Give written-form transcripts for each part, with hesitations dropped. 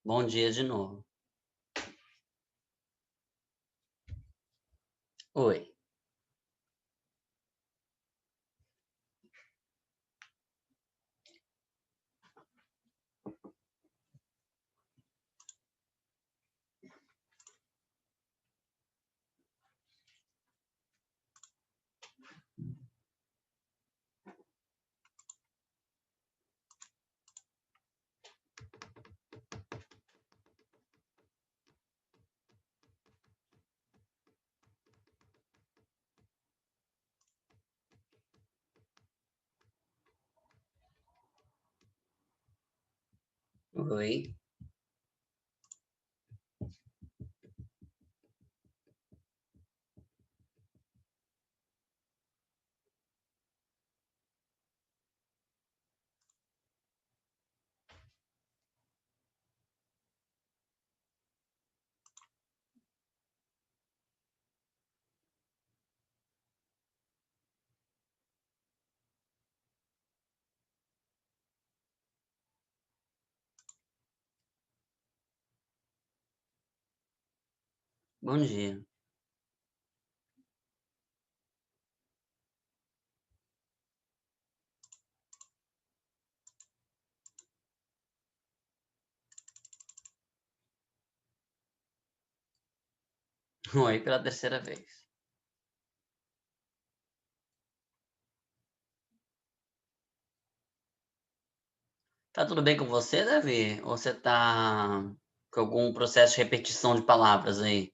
Bom dia de novo. Oi. Oi. Bom dia. Oi pela terceira vez. Tá tudo bem com você, Davi? Ou você tá com algum processo de repetição de palavras aí?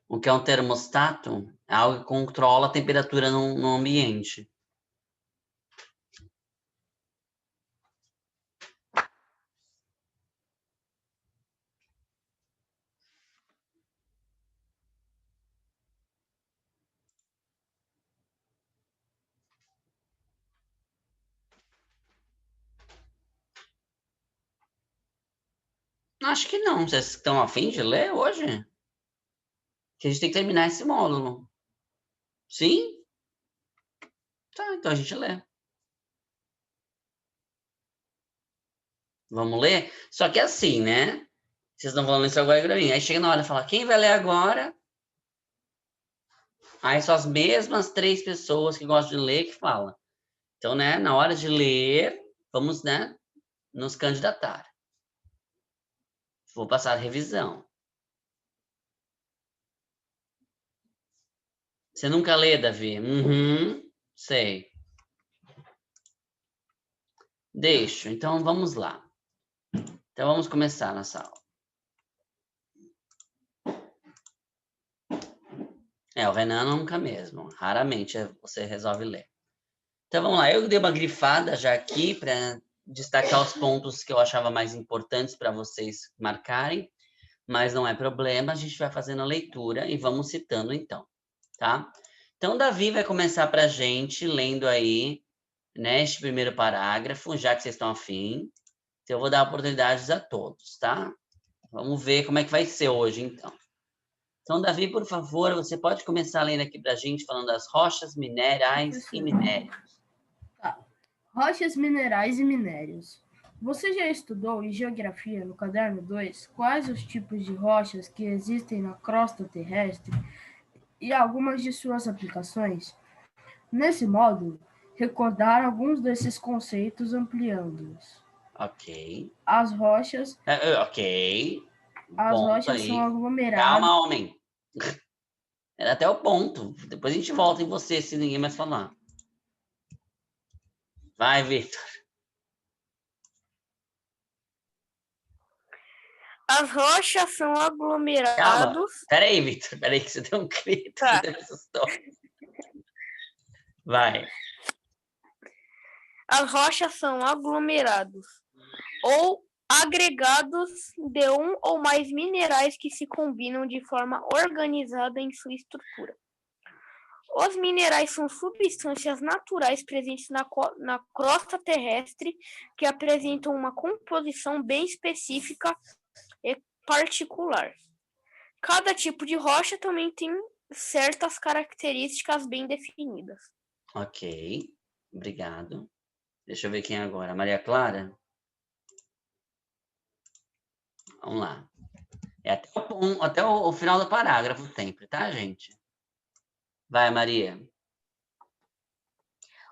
O que é um termostato? É algo que controla a temperatura no ambiente. Acho que não. Vocês estão a fim de ler hoje? Que a gente tem que terminar esse módulo. Sim? Tá, então a gente lê. Vamos ler? Só que assim, né? Vocês estão falando isso agora pra mim. Aí chega na hora e fala, quem vai ler agora? Aí são as mesmas 3 pessoas que gostam de ler que falam. Então, né, na hora de ler, vamos, né, nos candidatar. Vou passar a revisão. Você nunca lê, Davi? Uhum, sei. Deixo. Então, vamos lá. Então, vamos começar nossa aula. O Renan nunca mesmo. Raramente você resolve ler. Então, vamos lá. Eu dei uma grifada já aqui para destacar os pontos que eu achava mais importantes para vocês marcarem, mas não é problema, a gente vai fazendo a leitura e vamos citando então, tá? Então, Davi vai começar para a gente lendo aí, né, este primeiro parágrafo, já que vocês estão afim. Então, eu vou dar oportunidades a todos, tá? Vamos ver como é que vai ser hoje, então. Então, Davi, por favor, você pode começar lendo aqui para a gente, falando das rochas, minerais e minérios. Tá. Rochas, minerais e minérios. Você já estudou em Geografia, no caderno 2, quais os tipos de rochas que existem na crosta terrestre e algumas de suas aplicações? Nesse módulo, recordar alguns desses conceitos ampliando-os. Ok. As rochas, Ok. as Ponto rochas são aí. aglomerados. Calma, homem. Era até o ponto. Depois a gente volta em você, se ninguém mais falar. Vai, Vitor. As rochas são Calma. aglomerados. Peraí, Vitor. Peraí que você deu um grito. Tá. Você me assustou. Vai. As rochas são aglomerados ou agregados de um ou mais minerais que se combinam de forma organizada em sua estrutura. Os minerais são substâncias naturais presentes na crosta terrestre que apresentam uma composição bem específica e particular. Cada tipo de rocha também tem certas características bem definidas. Ok. Obrigado. Deixa eu ver quem é agora. Maria Clara? Vamos lá. É até o final do parágrafo sempre, tá, gente? Vai, Maria.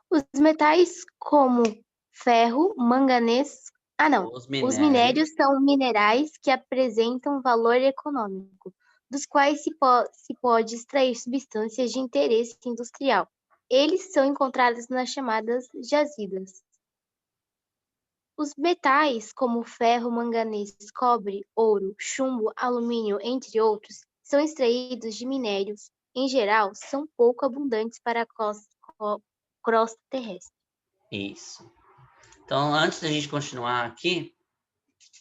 Os metais como ferro, manganês. Os Os minérios. minérios são minerais que apresentam valor econômico, dos quais se pode extrair substâncias de interesse industrial. Eles são encontrados nas chamadas jazidas. Os metais como ferro, manganês, cobre, ouro, chumbo, alumínio, entre outros, são extraídos de minérios. Em geral, são pouco abundantes para a crosta terrestre. Isso. Então, antes da gente continuar aqui,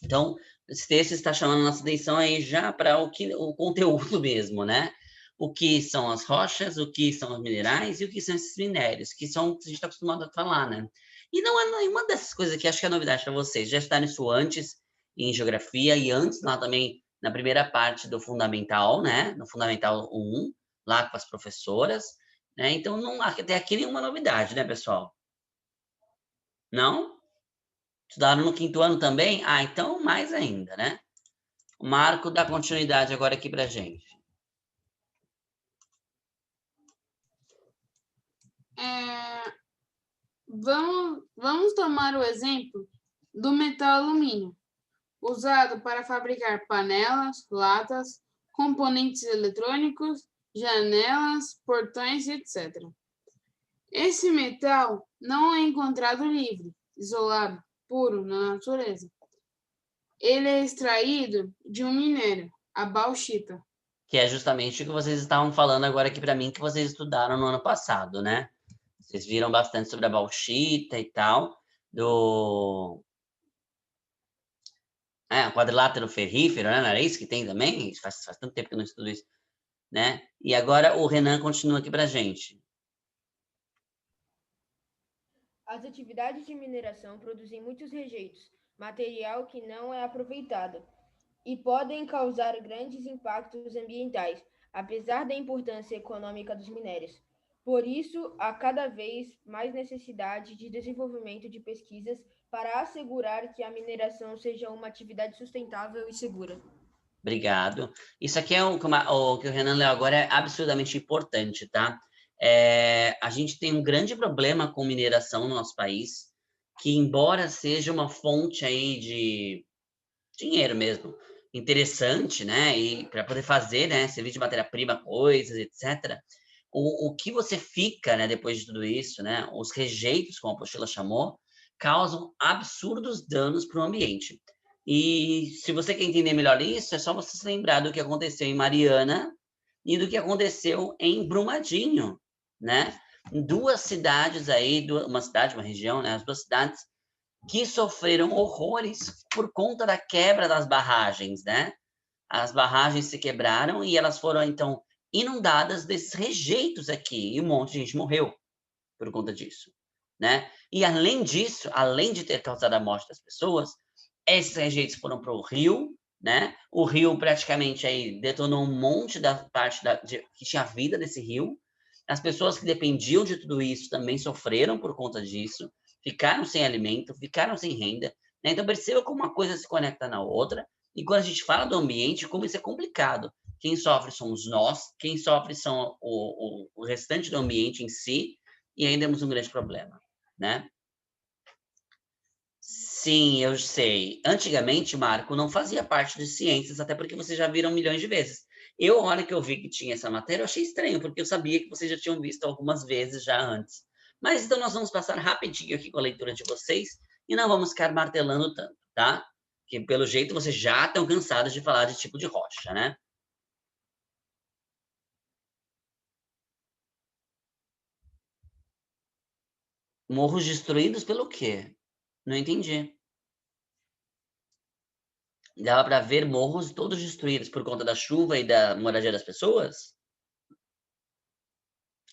então, esse texto está chamando a nossa atenção aí já para o conteúdo mesmo, né? O que são as rochas, o que são os minerais e o que são esses minérios, que são o que a gente está acostumado a falar, né? E não é nenhuma dessas coisas que acho que é novidade para vocês. Já estudaram isso antes em geografia e antes lá também na primeira parte do Fundamental, né? No Fundamental 1, lá com as professoras, né? Então, não até aqui nenhuma novidade, né, pessoal? Não? Estudaram no 5º ano também? Ah, então mais ainda, né? O Marco dá continuidade agora aqui pra gente. Vamos tomar o exemplo do metal alumínio, usado para fabricar panelas, latas, componentes eletrônicos, janelas, portões, etc. Esse metal não é encontrado livre, isolado, puro na natureza. Ele é extraído de um minério, a bauxita. Que é justamente o que vocês estavam falando agora aqui para mim, que vocês estudaram no ano passado, né? Vocês viram bastante sobre a bauxita e tal, quadrilátero ferrífero, né? Não era isso que tem também? Faz tanto tempo que eu não estudo isso, né? E agora o Renan continua aqui pra gente. As atividades de mineração produzem muitos rejeitos, material que não é aproveitado, e podem causar grandes impactos ambientais, apesar da importância econômica dos minérios. Por isso, há cada vez mais necessidade de desenvolvimento de pesquisas para assegurar que a mineração seja uma atividade sustentável e segura. Obrigado. Isso aqui é o que o Renan leu agora é absurdamente importante, tá? A gente tem um grande problema com mineração no nosso país, que embora seja uma fonte aí de dinheiro mesmo, interessante, né? E para poder fazer, né? Servir de matéria-prima, coisas, etc. O que você fica, né? Depois de tudo isso, né? Os rejeitos, como a apostila chamou, causam absurdos danos para o ambiente. E se você quer entender melhor isso, é só você se lembrar do que aconteceu em Mariana e do que aconteceu em Brumadinho, né? Duas cidades aí, uma cidade, uma região, né? As duas cidades que sofreram horrores por conta da quebra das barragens, né? As barragens se quebraram e elas foram, então, inundadas desses rejeitos aqui. E um monte de gente morreu por conta disso, né? E, além disso, além de ter causado a morte das pessoas, esses rejeitos foram para o rio, né? O rio praticamente aí detonou um monte da parte que tinha vida desse rio. As pessoas que dependiam de tudo isso também sofreram por conta disso, ficaram sem alimento, ficaram sem renda, né? Então perceba como uma coisa se conecta na outra. E quando a gente fala do ambiente, como isso é complicado. Quem sofre somos nós, quem sofre são o restante do ambiente em si, e ainda temos um grande problema, né? Sim, eu sei. Antigamente, Marco, não fazia parte de ciências, até porque vocês já viram milhões de vezes. Eu, a hora que eu vi que tinha essa matéria, eu achei estranho, porque eu sabia que vocês já tinham visto algumas vezes já antes. Mas então nós vamos passar rapidinho aqui com a leitura de vocês e não vamos ficar martelando tanto, tá? Porque pelo jeito vocês já estão cansados de falar de tipo de rocha, né? Morros destruídos pelo quê? Não entendi. Dava para ver morros todos destruídos por conta da chuva e da moradia das pessoas?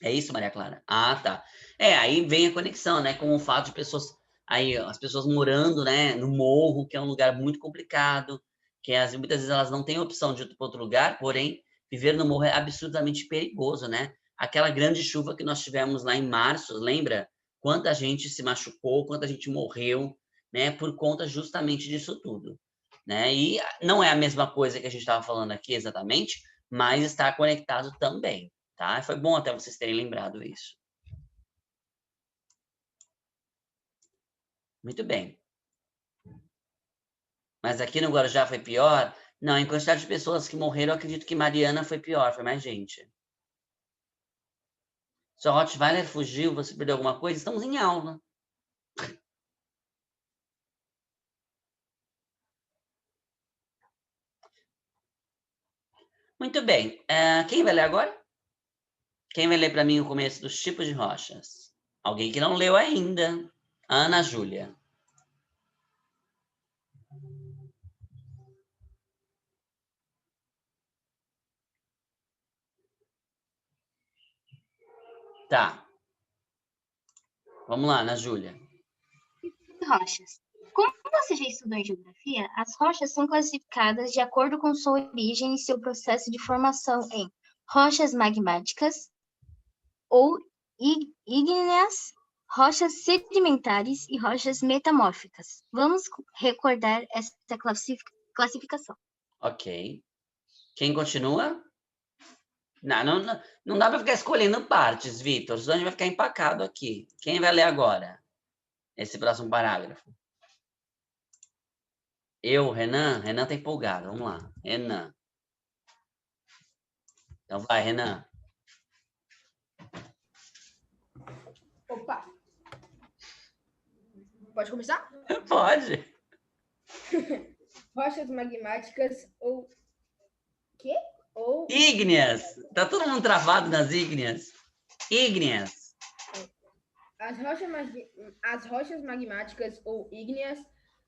É isso, Maria Clara? Ah, tá. Aí vem a conexão, né, com o fato de as pessoas morando, né, no morro, que é um lugar muito complicado, que muitas vezes elas não têm opção de ir para outro lugar, porém, viver no morro é absurdamente perigoso, né? Aquela grande chuva que nós tivemos lá em março, lembra? Quanta gente se machucou, quanta gente morreu, né, por conta justamente disso tudo. né? E não é a mesma coisa que a gente estava falando aqui exatamente, mas está conectado também, tá? Foi bom até vocês terem lembrado isso. Muito bem. Mas aqui no Guarujá foi pior? Não, em quantidade de pessoas que morreram, eu acredito que Mariana foi pior, foi mais gente. Sua Rottweiler fugiu, você perdeu alguma coisa? Estamos em aula. Muito bem. Quem vai ler agora? Quem vai ler para mim o começo dos tipos de rochas? Alguém que não leu ainda. Ana Júlia. Tá. Vamos lá, Ana Júlia. Rochas. Como você já estudou em geografia, as rochas são classificadas de acordo com sua origem e seu processo de formação em rochas magmáticas ou ígneas, rochas sedimentares e rochas metamórficas. Vamos recordar essa classificação. Ok. Quem continua? Não dá para ficar escolhendo partes, Vitor, senão a gente vai ficar empacado aqui. Quem vai ler agora esse próximo parágrafo? Eu, Renan? Renan tá empolgado. Vamos lá. Renan. Então vai, Renan. Opa! Pode começar? Pode. Rochas magmáticas ou... Quê? Ou... Ígneas. Tá todo mundo travado nas ígneas. Ígneas. As rochas magmáticas ou ígneas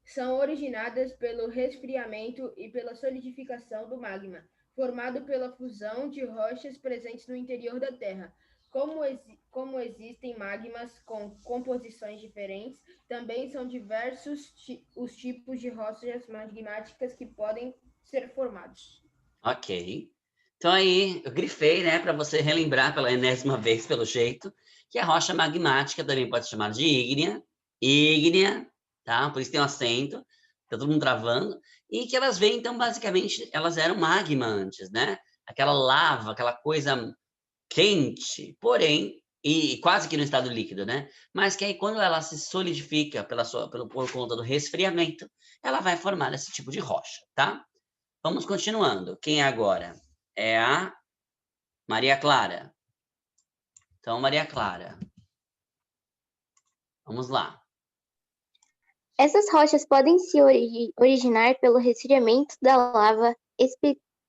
são originadas pelo resfriamento e pela solidificação do magma, formado pela fusão de rochas presentes no interior da Terra. Como existem magmas com composições diferentes, também são diversos os tipos de rochas magmáticas que podem ser formados. Ok. Então aí, eu grifei, né, para você relembrar pela enésima vez, pelo jeito, que a rocha magmática também pode ser chamada de ígnea, tá? Por isso tem um acento, tá todo mundo travando, e que elas vêm, então, basicamente, elas eram magma antes, né? Aquela lava, aquela coisa quente, porém, e quase que no estado líquido, né? Mas que aí, quando ela se solidifica por conta do resfriamento, ela vai formar esse tipo de rocha, tá? Vamos continuando. Quem é agora? É a Maria Clara. Então, Maria Clara. Vamos lá. Essas rochas podem se originar pelo resfriamento da lava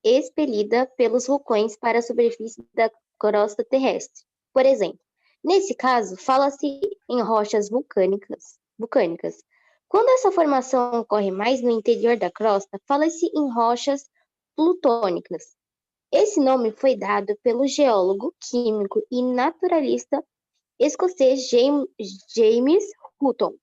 expelida pelos vulcões para a superfície da crosta terrestre. Por exemplo, nesse caso, fala-se em rochas vulcânicas. Quando essa formação ocorre mais no interior da crosta, fala-se em rochas plutônicas. Esse nome foi dado pelo geólogo, químico e naturalista escocês James Hutton,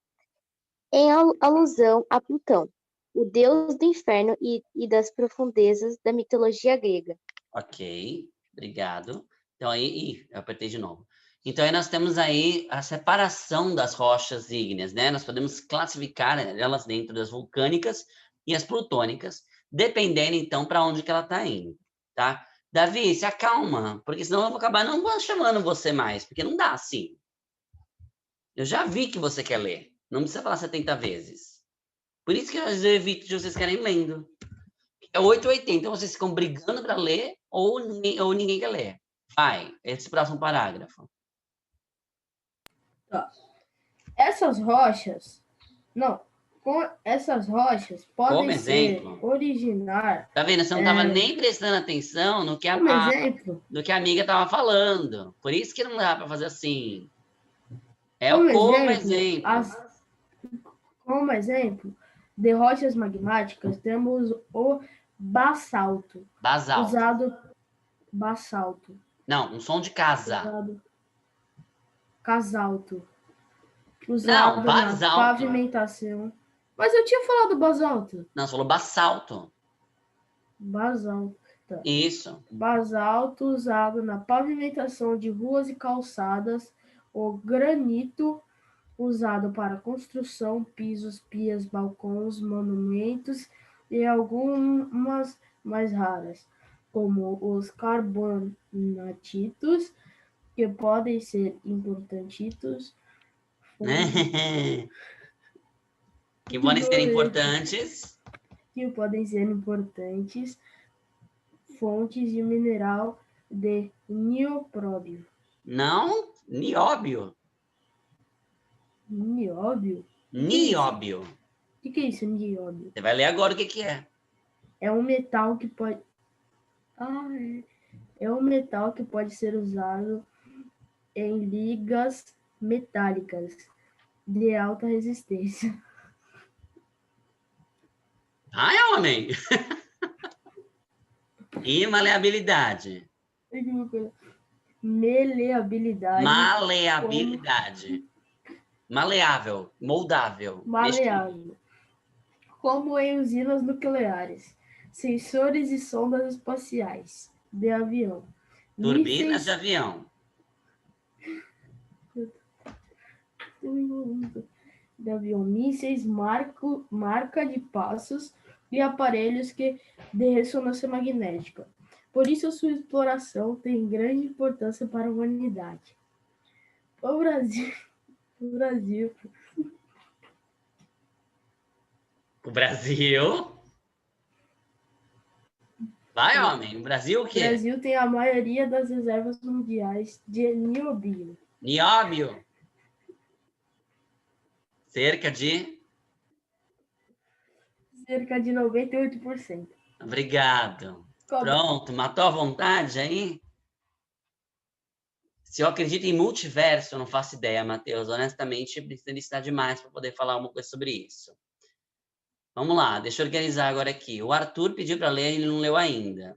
em alusão a Plutão, o deus do inferno e das profundezas da mitologia grega. Ok, obrigado. Então aí, eu apertei de novo. Então aí nós temos aí a separação das rochas ígneas, né? Nós podemos classificar elas dentro das vulcânicas e as plutônicas, dependendo então para onde que ela está indo, tá? Davi, se acalma, porque senão eu vou acabar não chamando você mais, porque não dá assim. Eu já vi que você quer ler, não precisa falar 70 vezes. Por isso que eu evito de vocês querem lendo. É 880, então vocês ficam brigando para ler ou ninguém quer ler. Vai, esse próximo parágrafo. Tá. Essas rochas podem Como ser exemplo. originar. Tá vendo? Você não estava nem prestando atenção no que Como exemplo. do que a amiga estava falando. Por isso que não dá para fazer assim. É Como o como exemplo, exemplo. Como exemplo de rochas magmáticas, temos o basalto. Basalto. Basalto. Não, um som de casa. Casalto. Não, Usado na basalto. pavimentação. Mas eu tinha falado basalto. Não, você falou basalto. Basalto. Isso. Basalto usado na pavimentação de ruas e calçadas. O granito usado para construção, pisos, pias, balcões, monumentos, e algumas mais raras, como os carbonatitos, que podem ser importantes Que podem ser importantes. fontes de mineral de niobróbio. Não, nióbio. Nióbio? Nióbio. O que é isso, nióbio? Você vai ler agora o que é. É um metal que pode... É um metal que pode ser usado em ligas metálicas de alta resistência. Ai, homem! E maleabilidade. Maleabilidade. Maleabilidade. Maleável, moldável. Maleável. Como em usinas nucleares, sensores e sondas espaciais de avião. Turbinas de avião. Mísseis, marca de passos e aparelhos de ressonância magnética. Por isso, sua exploração tem grande importância para a humanidade. O Brasil. O Brasil. Vai, homem. O Brasil o O quê? Brasil tem a maioria das reservas mundiais de nióbio. Nióbio. Cerca de 98%. Obrigado. Pronto, matou a vontade aí? Se eu acredito em multiverso, eu não faço ideia, Matheus. Honestamente, precisa estudar demais para poder falar uma coisa sobre isso. Vamos lá, deixa eu organizar agora aqui. O Arthur pediu para ler, ele não leu ainda.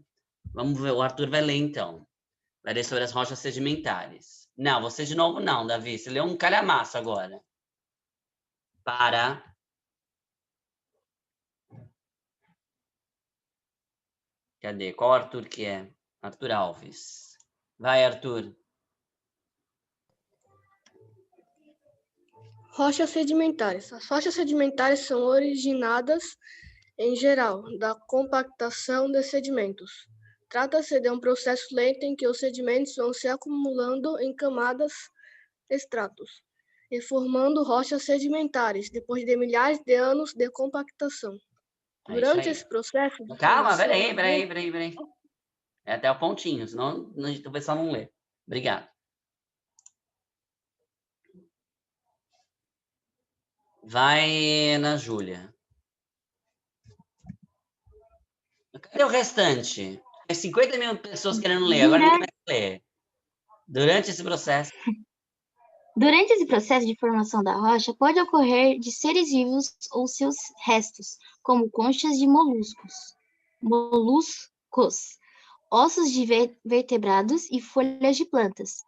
Vamos ver, o Arthur vai ler então. Vai ler sobre as rochas sedimentares. Não, você de novo não, Davi. Você leu um calhamaço agora. Para. Cadê? Qual Arthur que é? Arthur Alves. Vai, Arthur. Rochas sedimentares. As rochas sedimentares são originadas, em geral, da compactação de sedimentos. Trata-se de um processo lento em que os sedimentos vão se acumulando em camadas, estratos, e formando rochas sedimentares, depois de milhares de anos de compactação. Durante esse processo... Calma, peraí. É até o pontinho, senão o pessoal não lê. Obrigado. Vai, Ana Júlia. Cadê o restante? Tem 50 mil pessoas querendo ler, agora ninguém vai ler. Durante esse processo. Durante esse processo de formação da rocha, pode ocorrer de seres vivos ou seus restos, como conchas de moluscos, ossos de vertebrados e folhas de plantas.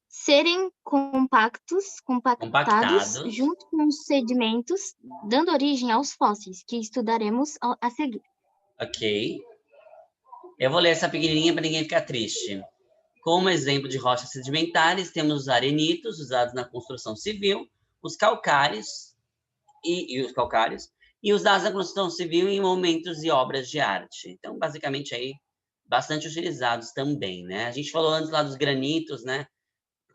Serem compactados junto com os sedimentos, dando origem aos fósseis, que estudaremos a seguir. Ok. Eu vou ler essa pequenininha para ninguém ficar triste. Como exemplo de rochas sedimentares, temos os arenitos, usados na construção civil, os calcários e usados na construção civil em monumentos e obras de arte. Então, basicamente, aí, bastante utilizados também, né? A gente falou antes lá dos granitos, né?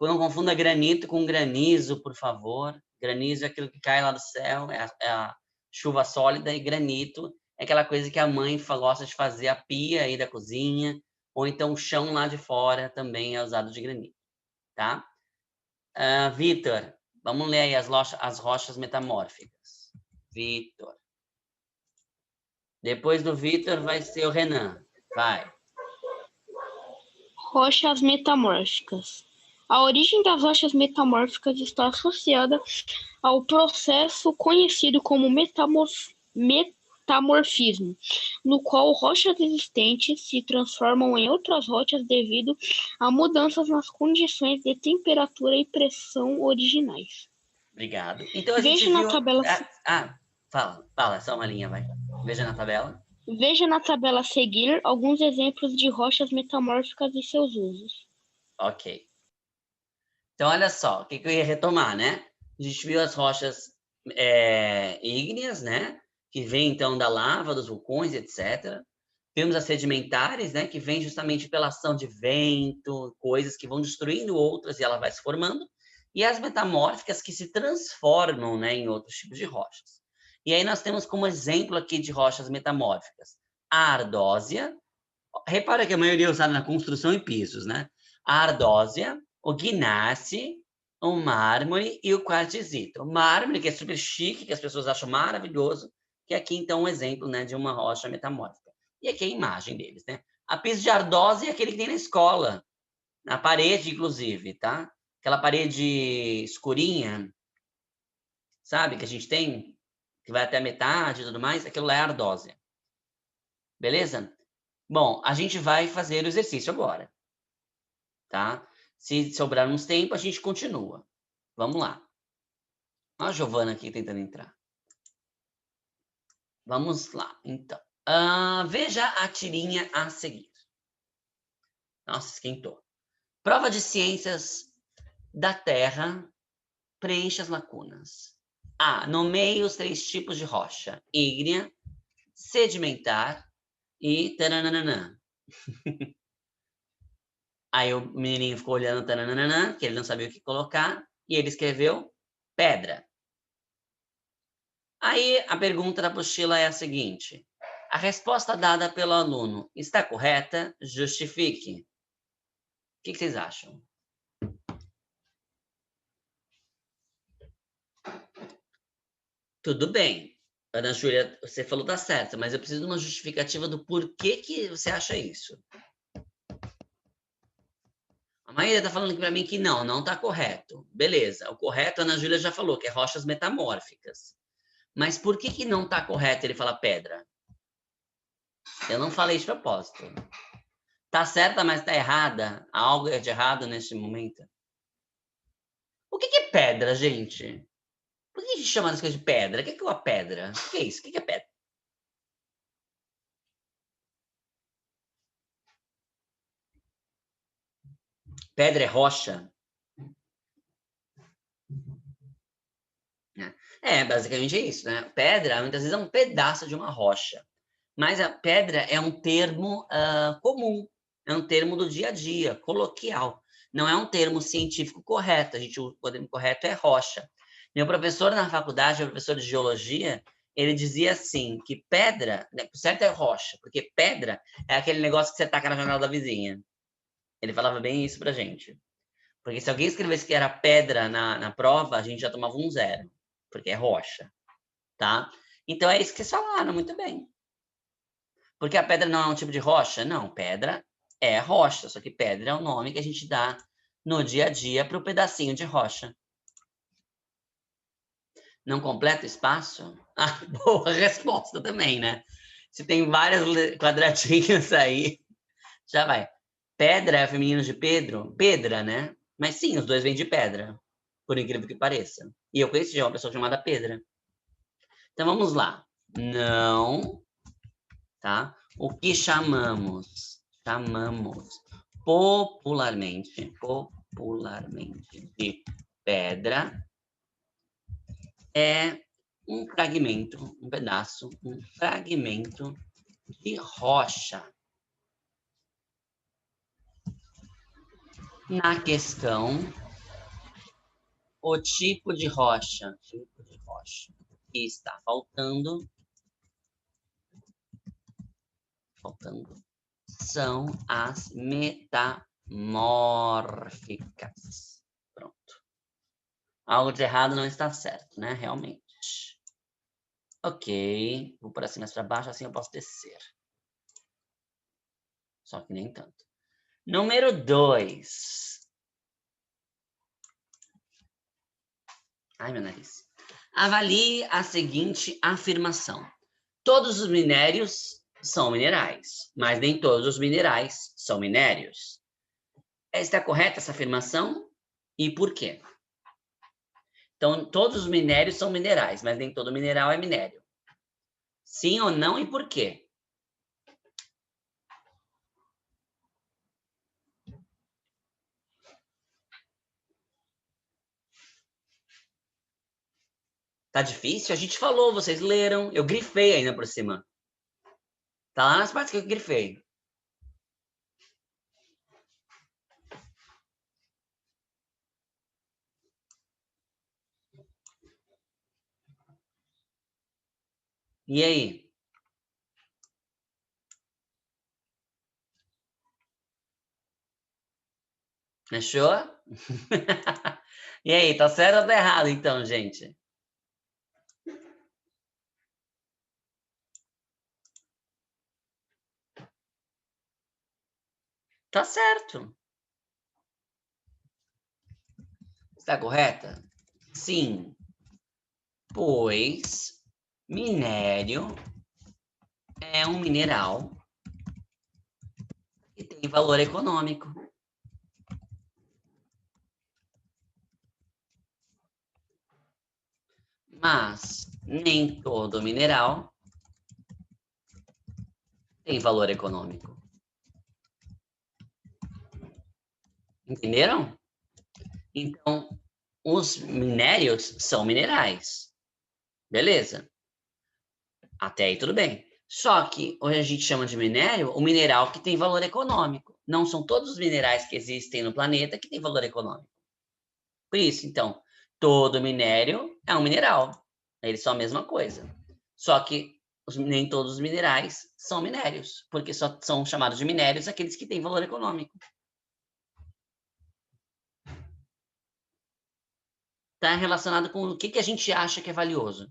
Não confunda granito com granizo, por favor. Granizo é aquilo que cai lá do céu, é a chuva sólida, e granito é aquela coisa que a mãe gosta de fazer a pia aí da cozinha, ou então o chão lá de fora também é usado de granito, tá? Vitor, vamos ler aí as rochas metamórficas. Vitor. Depois do Vitor vai ser o Renan. Vai. Rochas metamórficas. A origem das rochas metamórficas está associada ao processo conhecido como metamorfismo, no qual rochas existentes se transformam em outras rochas devido a mudanças nas condições de temperatura e pressão originais. Obrigado. Então a gente viu... tabela... Fala, só uma linha, vai. Veja na tabela. Veja na tabela a seguir alguns exemplos de rochas metamórficas e seus usos. Ok. Então, olha só, o que eu ia retomar, né? A gente viu as rochas ígneas, né? que vem então da lava, dos vulcões, etc. Temos as sedimentares, né, que vem justamente pela ação de vento, coisas que vão destruindo outras e ela vai se formando. E as metamórficas que se transformam, né, em outros tipos de rochas. E aí nós temos como exemplo aqui de rochas metamórficas a ardósia. Repara que a maioria é usada na construção e pisos, né? A ardósia, o gneiss, o mármore e o quartzito. O mármore, que é super chique, que as pessoas acham maravilhoso, que aqui então um exemplo, né, de uma rocha metamórfica. E aqui a imagem deles, né? A piso de ardósia é aquele que tem na escola, na parede, inclusive, tá? Aquela parede escurinha, sabe, que a gente tem, que vai até a metade e tudo mais, aquilo lá é ardósia. Beleza? Bom, a gente vai fazer o exercício agora, tá? Se sobrarmos tempo, a gente continua. Vamos lá. Olha a Giovana aqui tentando entrar. Vamos lá, então. Veja a tirinha a seguir. Nossa, esquentou. Prova de ciências da Terra. Preencha as lacunas. A. Nomeie os 3 tipos de rocha. Ígnea, sedimentar e taranana. Aí o menininho ficou olhando taranana, que ele não sabia o que colocar, e ele escreveu pedra. Aí a pergunta da apostila é a seguinte: a resposta dada pelo aluno está correta? Justifique. O que vocês acham? Tudo bem. Ana Júlia, você falou tá certo, mas eu preciso de uma justificativa do porquê que você acha isso. A maioria está falando aqui para mim que não está correto. Beleza, o correto a Ana Júlia já falou, que é rochas metamórficas. Mas por que não está correto ele falar pedra? Eu não falei de propósito. Tá certa, mas tá errada. Algo é de errado neste momento. O que é pedra, gente? Por que a gente chama as coisas de pedra? O que é uma pedra? O que é isso? O que é pedra? Pedra é rocha? Basicamente é isso, né? Pedra, muitas vezes, é um pedaço de uma rocha. Mas a pedra é um termo comum. É um termo do dia a dia, coloquial. Não é um termo científico correto. O termo correto é rocha. Meu professor na faculdade, o professor de geologia, ele dizia assim, que pedra, né, o certo é rocha, porque pedra é aquele negócio que você taca na janela da vizinha. Ele falava bem isso pra gente. Porque se alguém escrevesse que era pedra na prova, a gente já tomava um 0, porque é rocha, tá? Então é isso que vocês falaram, muito bem. Porque a pedra não é um tipo de rocha? Não, pedra é rocha, só que pedra é o nome que a gente dá no dia a dia para o pedacinho de rocha. Não completa o espaço? Ah, boa resposta também, né? Se tem várias quadradinhos aí, já vai. Pedra é feminino de Pedro? Pedra, né? Mas sim, os dois vêm de pedra, por incrível que pareça. E eu conheci já uma pessoa chamada Pedra. Então vamos lá. Não, tá? O que chamamos popularmente de pedra é um fragmento, um pedaço, um fragmento de rocha. Na questão, o tipo de rocha que está faltando são as metamórficas. Pronto. Algo de errado não está certo, né? Realmente. Ok. Vou por cima, para baixo, assim eu posso descer. Só que nem tanto. Número 2. Ai, meu nariz. Avalie a seguinte afirmação. Todos os minérios são minerais, mas nem todos os minerais são minérios. Está correta essa afirmação? E por quê? Então, todos os minérios são minerais, mas nem todo mineral é minério. Sim ou não e por quê? Tá difícil? A gente falou, vocês leram. Eu grifei ainda por cima. Tá lá nas partes que eu grifei. E aí? Achou? E aí, tá certo ou tá errado então, gente? Tá certo. Está correta? Sim. Pois minério é um mineral que tem valor econômico. Mas nem todo mineral tem valor econômico. Entenderam? Então, os minérios são minerais. Beleza. Até aí tudo bem. Só que hoje a gente chama de minério o mineral que tem valor econômico. Não são todos os minerais que existem no planeta que têm valor econômico. Por isso, então, todo minério é um mineral. Eles são a mesma coisa. Só que nem todos os minerais são minérios, porque só são chamados de minérios aqueles que têm valor econômico. Está relacionado com o que a gente acha que é valioso.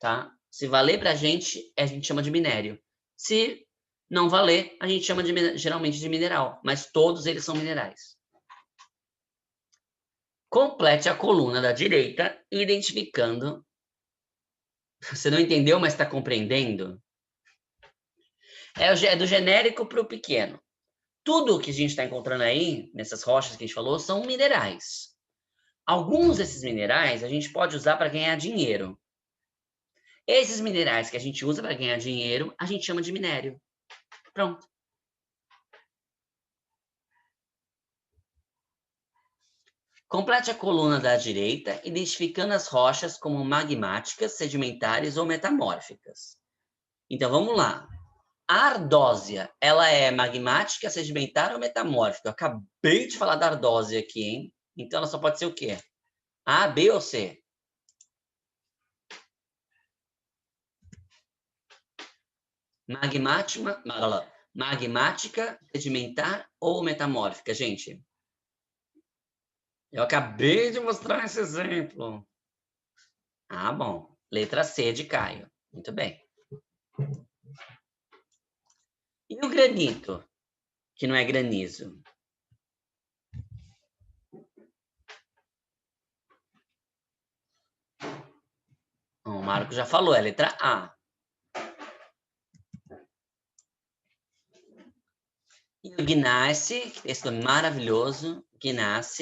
Tá? Se valer para a gente chama de minério. Se não valer, a gente chama geralmente de mineral. Mas todos eles são minerais. Complete a coluna da direita, identificando. Você não entendeu, mas está compreendendo? É do genérico para o pequeno. Tudo que a gente está encontrando aí, nessas rochas que a gente falou, são minerais. Alguns desses minerais a gente pode usar para ganhar dinheiro. Esses minerais que a gente usa para ganhar dinheiro, a gente chama de minério. Pronto. Complete a coluna da direita, identificando as rochas como magmáticas, sedimentares ou metamórficas. Então, vamos lá. A ardósia, ela é magmática, sedimentar ou metamórfica? Eu acabei de falar da ardósia aqui, hein? Então, ela só pode ser o quê? A, B ou C? Magmática, sedimentar ou metamórfica, gente? Eu acabei de mostrar esse exemplo. Ah, bom. Letra C de Caio. Muito bem. E o granito, que não é granizo? O Marco já falou, é a letra A. E o gneiss, que texto maravilhoso, gneiss.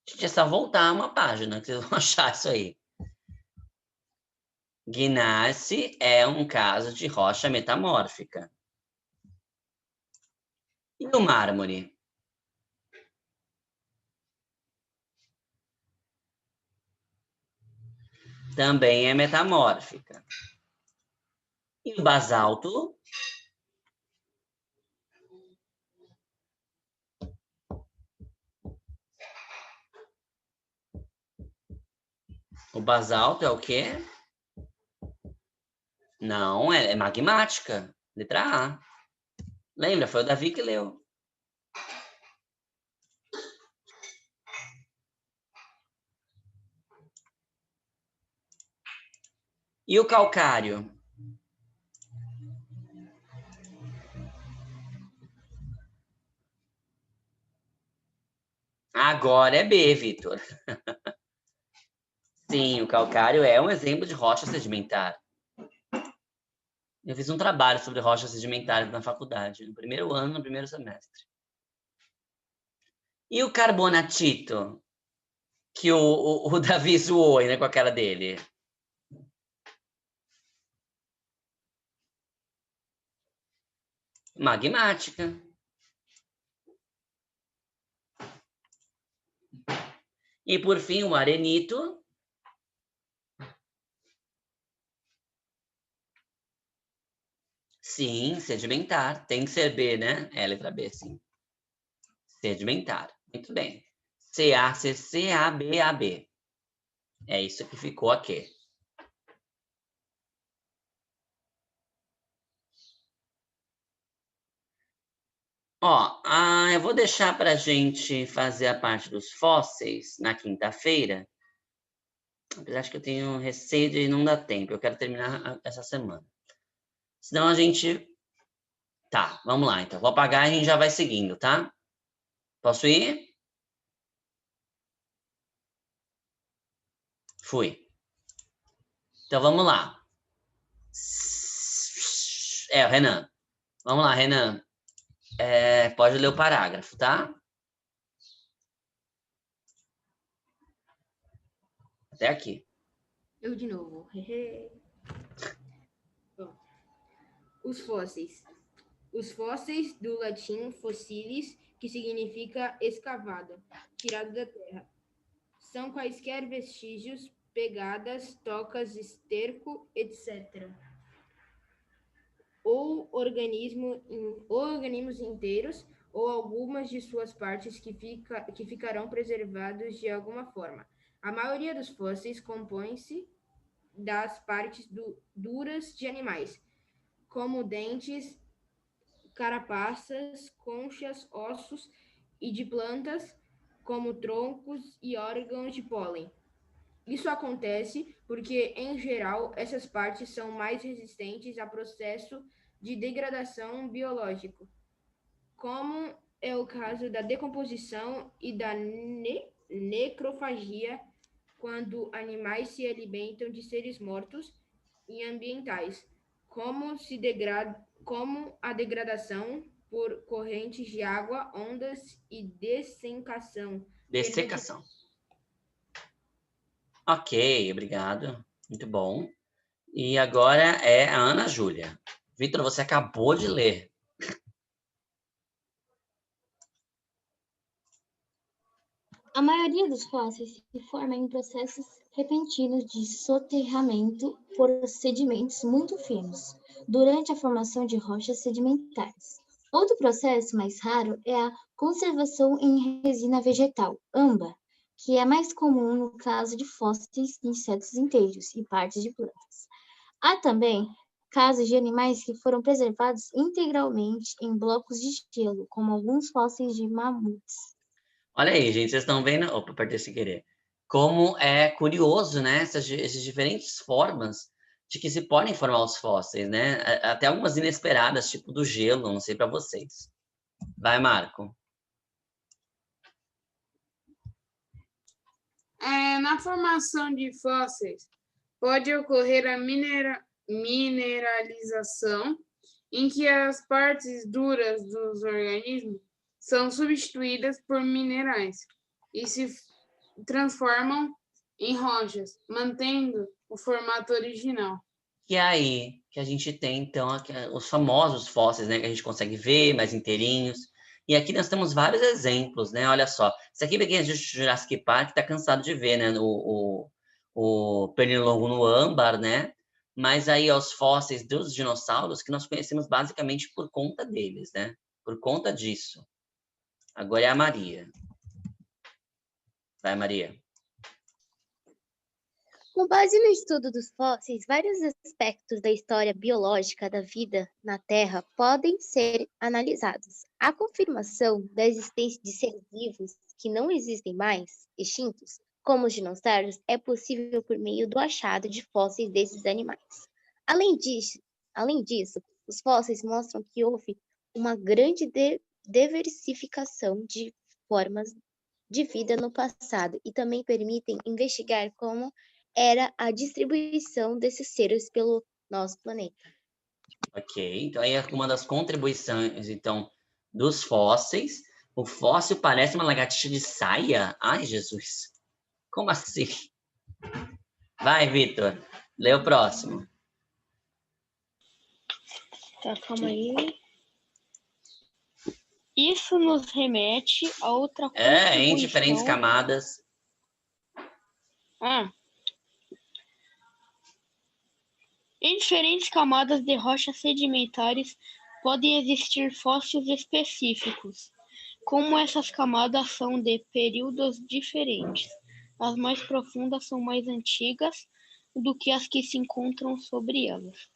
Gente, é só voltar uma página que vocês vão achar isso aí. Gneiss é um caso de rocha metamórfica. E o mármore? Também é metamórfica. E o basalto? O basalto é o quê? Não, é magmática. Letra A. Lembra? Foi o Davi que leu. E o calcário? Agora é B, Vitor. Sim, o calcário é um exemplo de rocha sedimentar. Eu fiz um trabalho sobre rochas sedimentares na faculdade, no primeiro ano, no primeiro semestre. E o carbonatito, que o Davi zoou, né, com a cara dele? Magmática. E por fim, o arenito. Sim, sedimentar. Tem que ser B, né? É a letra B, sim. Sedimentar. Muito bem. CACCABAB. É isso que ficou aqui. Ó, eu vou deixar para a gente fazer a parte dos fósseis na quinta-feira. Apesar de que eu tenho receio de não dar tempo. Eu quero terminar essa semana. Senão a gente... Tá, vamos lá. Então, vou apagar e a gente já vai seguindo, tá? Posso ir? Fui. Então, vamos lá. O Renan. Vamos lá, Renan. Pode ler o parágrafo, tá? Até aqui. Eu de novo. Bom, os fósseis. Os fósseis, do latim fossilis, que significa escavado, tirado da terra, são quaisquer vestígios, pegadas, tocas, esterco, etc. Ou organismos inteiros, ou algumas de suas partes que ficarão preservados de alguma forma. A maioria dos fósseis compõe-se das partes duras de animais, como dentes, carapaças, conchas, ossos, e de plantas, como troncos e órgãos de pólen. Isso acontece porque, em geral, essas partes são mais resistentes a processo de degradação biológico, como é o caso da decomposição e da necrofagia, quando animais se alimentam de seres mortos, e ambientais, como a degradação por correntes de água, ondas e dessecação. Dessecação. Ok, obrigado. Muito bom. E agora é a Ana Júlia. Vitor, você acabou de ler. A maioria dos fósseis se forma em processos repentinos de soterramento por sedimentos muito finos, durante a formação de rochas sedimentares. Outro processo mais raro é a conservação em resina vegetal, âmbar, que é mais comum no caso de fósseis de insetos inteiros e partes de plantas. Há também casos de animais que foram preservados integralmente em blocos de gelo, como alguns fósseis de mamutes. Olha aí, gente, vocês estão vendo? Opa, apertei sem querer. Como é curioso, né? Essas diferentes formas de que se podem formar os fósseis, né? Até algumas inesperadas, tipo do gelo, não sei para vocês. Vai, Marco. Na formação de fósseis, pode ocorrer a mineralização, em que as partes duras dos organismos são substituídas por minerais e se transformam em rochas, mantendo o formato original. E aí que a gente tem, então, os famosos fósseis, né? Que a gente consegue ver, mais inteirinhos. E aqui nós temos vários exemplos, né? Olha só. Isso aqui, para quem é de Jurassic Park, tá cansado de ver, né? O pernilongo no âmbar, né? Mas aí, os fósseis dos dinossauros que nós conhecemos basicamente por conta deles, né? Por conta disso. Agora é a Maria. Vai, Maria. Com base no estudo dos fósseis, vários aspectos da história biológica da vida na Terra podem ser analisados. A confirmação da existência de seres vivos que não existem mais, extintos, como os dinossauros, é possível por meio do achado de fósseis desses animais. Além disso, os fósseis mostram que houve uma grande diversificação de formas de vida no passado e também permitem investigar como era a distribuição desses seres pelo nosso planeta. Ok, então aí é uma das contribuições, então, dos fósseis. O fóssil parece uma lagartixa de saia? Ai, Jesus! Como assim? Vai, Vitor. Lê o próximo. Tá, calma aí. Isso nos remete a outra contribuição. Em diferentes camadas. Em diferentes camadas de rochas sedimentares podem existir fósseis específicos. Como essas camadas são de períodos diferentes, as mais profundas são mais antigas do que as que se encontram sobre elas.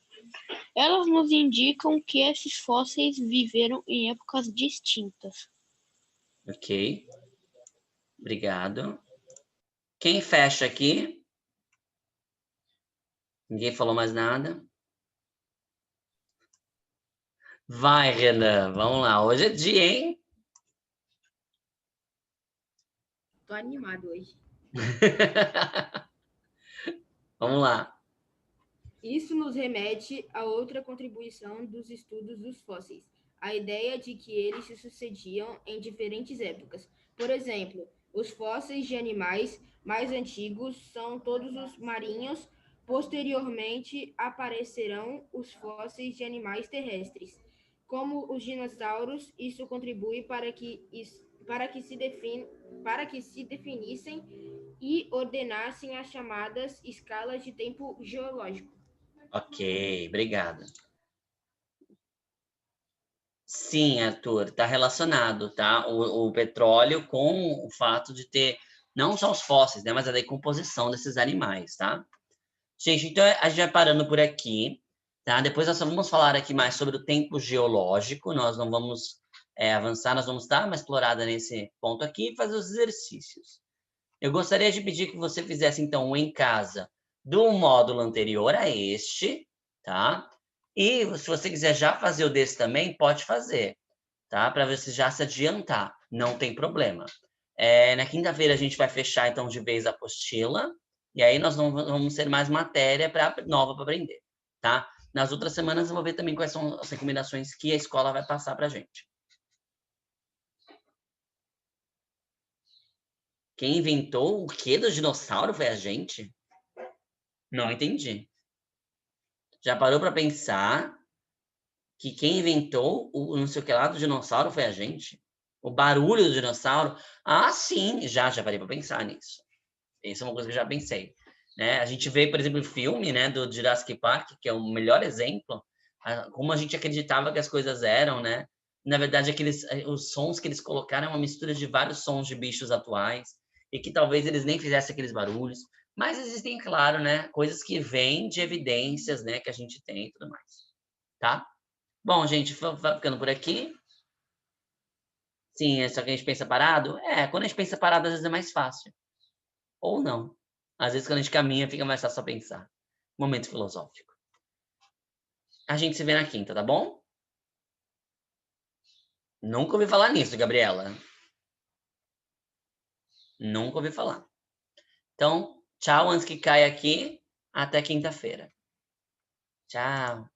Elas nos indicam que esses fósseis viveram em épocas distintas. Ok. Obrigado. Quem fecha aqui? Ninguém falou mais nada? Vai, Renan. Vamos lá. Hoje é dia, hein? Tô animado hoje. Vamos lá. Isso nos remete a outra contribuição dos estudos dos fósseis, a ideia de que eles se sucediam em diferentes épocas. Por exemplo, os fósseis de animais mais antigos são todos os marinhos, posteriormente aparecerão os fósseis de animais terrestres. Como os dinossauros, isso contribui para que se definissem e ordenassem as chamadas escalas de tempo geológico. Ok, obrigado. Sim, Arthur, está relacionado, tá? O petróleo com o fato de ter não só os fósseis, né, mas a decomposição desses animais, tá? Gente, então a gente vai parando por aqui, tá? Depois nós vamos falar aqui mais sobre o tempo geológico, nós não vamos avançar, nós vamos dar uma explorada nesse ponto aqui e fazer os exercícios. Eu gostaria de pedir que você fizesse, então, um em casa do módulo anterior a este, tá? E se você quiser já fazer o desse também, pode fazer, tá? Para você já se adiantar, não tem problema. Na quinta-feira a gente vai fechar, então, de vez a apostila, e aí nós não vamos ter mais matéria nova para aprender, tá? Nas outras semanas eu vou ver também quais são as recomendações que a escola vai passar para a gente. Quem inventou o quê do dinossauro foi a gente? Não entendi. Já parou para pensar que quem inventou o não sei o que lá do dinossauro foi a gente? O barulho do dinossauro? Ah, sim, já parei para pensar nisso. Isso é uma coisa que eu já pensei. Né? A gente vê, por exemplo, o filme, né, do Jurassic Park, que é o melhor exemplo, como a gente acreditava que as coisas eram, né? Na verdade, os sons que eles colocaram é uma mistura de vários sons de bichos atuais, e que talvez eles nem fizessem aqueles barulhos. Mas existem, claro, né, coisas que vêm de evidências, né, que a gente tem e tudo mais. Tá? Bom, gente, vai ficando por aqui. Sim, só que a gente pensa parado? Quando a gente pensa parado, às vezes é mais fácil. Ou não. Às vezes, quando a gente caminha, fica mais fácil só pensar. Momento filosófico. A gente se vê na quinta, tá bom? Nunca ouvi falar nisso, Gabriela. Nunca ouvi falar. Então, tchau antes que caia aqui. Até quinta-feira. Tchau.